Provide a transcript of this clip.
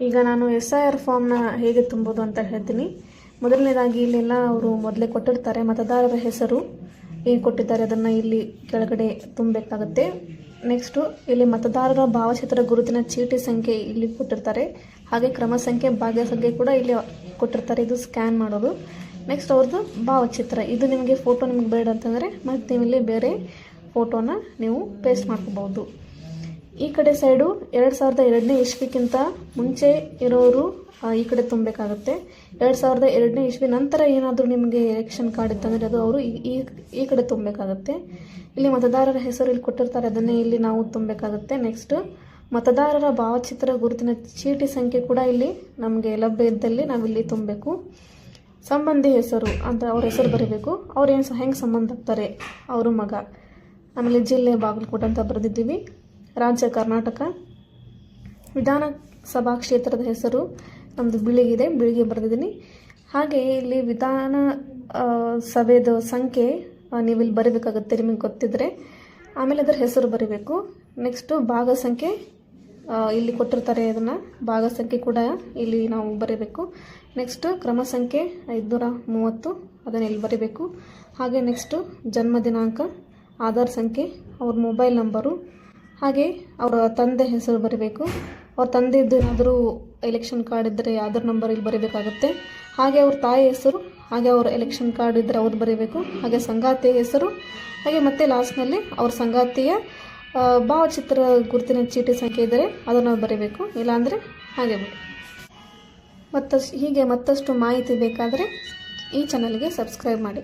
ಈಗ ನಾನು SIR ಫಾರ್ಮ್ನ ಹೇಗೆ ತುಂಬೋದು ಅಂತ ಹೇಳ್ತೀನಿ. ಮೊದಲನೇದಾಗಿ ಇಲ್ಲೆಲ್ಲ ಅವರು ಮೊದಲೇ ಕೊಟ್ಟಿರ್ತಾರೆ, ಮತದಾರರ ಹೆಸರು ಏನು ಕೊಟ್ಟಿದ್ದಾರೆ ಅದನ್ನು ಇಲ್ಲಿ ಕೆಳಗಡೆ ತುಂಬಬೇಕಾಗುತ್ತೆ. ನೆಕ್ಸ್ಟು ಇಲ್ಲಿ ಮತದಾರರ ಭಾವಚಿತ್ರ ಗುರುತಿನ ಚೀಟಿ ಸಂಖ್ಯೆ ಇಲ್ಲಿ ಕೊಟ್ಟಿರ್ತಾರೆ, ಹಾಗೆ ಕ್ರಮ ಸಂಖ್ಯೆ ಭಾಗ್ಯ ಸಂಖ್ಯೆ ಕೂಡ ಇಲ್ಲಿ ಕೊಟ್ಟಿರ್ತಾರೆ. ಇದು ಸ್ಕ್ಯಾನ್ ಮಾಡೋದು. ನೆಕ್ಸ್ಟ್ ಅವ್ರದ್ದು ಭಾವಚಿತ್ರ, ಇದು ನಿಮಗೆ ಫೋಟೋ ನಿಮಗೆ ಬೇಡ ಅಂತಂದರೆ ಮತ್ತು ನೀವು ಇಲ್ಲಿ ಬೇರೆ ಫೋಟೋನ ನೀವು ಪೇಸ್ಟ್ ಮಾಡ್ಕೋಬಹುದು. ಈ ಕಡೆ ಸೈಡು 2002ನೇ ಇಸ್ವಿಗಿಂತ ಮುಂಚೆ ಇರೋರು ಈ ಕಡೆ ತುಂಬಬೇಕಾಗುತ್ತೆ. 2002ನೇ ಇಸ್ವಿ ನಂತರ ಏನಾದರೂ ನಿಮಗೆ ಎಲೆಕ್ಷನ್ ಕಾರ್ಡ್ ಇತ್ತಂದರೆ ಅದು ಅವರು ಈ ಕಡೆ ತುಂಬಬೇಕಾಗುತ್ತೆ. ಇಲ್ಲಿ ಮತದಾರರ ಹೆಸರು ಇಲ್ಲಿ ಕೊಟ್ಟಿರ್ತಾರೆ, ಅದನ್ನೇ ಇಲ್ಲಿ ನಾವು ತುಂಬಬೇಕಾಗುತ್ತೆ. ನೆಕ್ಸ್ಟ್ ಮತದಾರರ ಭಾವಚಿತ್ರ ಗುರುತಿನ ಚೀಟಿ ಸಂಖ್ಯೆ ಕೂಡ ಇಲ್ಲಿ ನಮಗೆ ಲಭ್ಯ ಇದ್ದಲ್ಲಿ ನಾವಿಲ್ಲಿ ತುಂಬಬೇಕು. ಸಂಬಂಧಿ ಹೆಸರು ಅಂತ ಅವ್ರ ಹೆಸರು ಬರೀಬೇಕು. ಅವ್ರು ಹೆಂಗೆ ಸಂಬಂಧ ಆಗ್ತಾರೆ, ಅವರು ಮಗ. ಆಮೇಲೆ ಜಿಲ್ಲೆ ಬಾಗಲಕೋಟೆ ಅಂತ ಬರೆದಿದ್ದೀವಿ. ರಾಜ್ಯ ಕರ್ನಾಟಕ. ವಿಧಾನಸಭಾ ಕ್ಷೇತ್ರದ ಹೆಸರು ನಮ್ಮದು ಬಿಳಿಗೆ ಬರೆದಿದ್ದೀನಿ. ಹಾಗೆ ಇಲ್ಲಿ ವಿಧಾನ ಸಭೆದ ಸಂಖ್ಯೆ ನೀವು ಇಲ್ಲಿ ಬರೀಬೇಕಾಗುತ್ತೆ ನಿಮಗೆ ಗೊತ್ತಿದ್ದರೆ. ಆಮೇಲೆ ಅದರ ಹೆಸರು ಬರೀಬೇಕು. ನೆಕ್ಸ್ಟು ಭಾಗ ಸಂಖ್ಯೆ ಇಲ್ಲಿ ಕೊಟ್ಟಿರ್ತಾರೆ, ಅದನ್ನು ಭಾಗ ಸಂಖ್ಯೆ ಕೂಡ ಇಲ್ಲಿ ನಾವು ಬರೀಬೇಕು. ನೆಕ್ಸ್ಟು ಕ್ರಮ ಸಂಖ್ಯೆ 530 ಅದನ್ನು ಇಲ್ಲಿ ಬರೀಬೇಕು. ಹಾಗೆ ನೆಕ್ಸ್ಟು ಜನ್ಮ ದಿನಾಂಕ, ಆಧಾರ್ ಸಂಖ್ಯೆ, ಅವ್ರ ಮೊಬೈಲ್ ನಂಬರು, ಹಾಗೆ ಅವರ ತಂದೆ ಹೆಸರು ಬರೀಬೇಕು. ಅವ್ರ ತಂದೆದ್ದು ಏನಾದರೂ ಎಲೆಕ್ಷನ್ ಕಾರ್ಡ್ ಇದ್ದರೆ ಆಧಾರ್ ನಂಬರ್ ಇಲ್ಲಿ ಬರೀಬೇಕಾಗುತ್ತೆ. ಹಾಗೆ ಅವ್ರ ತಾಯಿ ಹೆಸರು, ಹಾಗೆ ಅವ್ರ ಎಲೆಕ್ಷನ್ ಕಾರ್ಡ್ ಇದ್ದರೆ ಅವ್ರು ಬರೀಬೇಕು. ಹಾಗೆ ಸಂಗಾತಿಯ ಹೆಸರು, ಹಾಗೆ ಮತ್ತೆ ಲಾಸ್ಟ್ನಲ್ಲಿ ಅವ್ರ ಸಂಗಾತಿಯ ಭಾವಚಿತ್ರ ಗುರುತಿನ ಚೀಟಿ ಸಂಖ್ಯೆ ಇದ್ದರೆ ಅದನ್ನು ಬರೀಬೇಕು. ಇಲ್ಲಾಂದರೆ ಹಾಗೆ ಬಿಡಿ. ಹೀಗೆ ಮತ್ತಷ್ಟು ಮಾಹಿತಿ ಬೇಕಾದರೆ ಈ ಚಾನಲ್ಗೆ ಸಬ್ಸ್ಕ್ರೈಬ್ ಮಾಡಿ.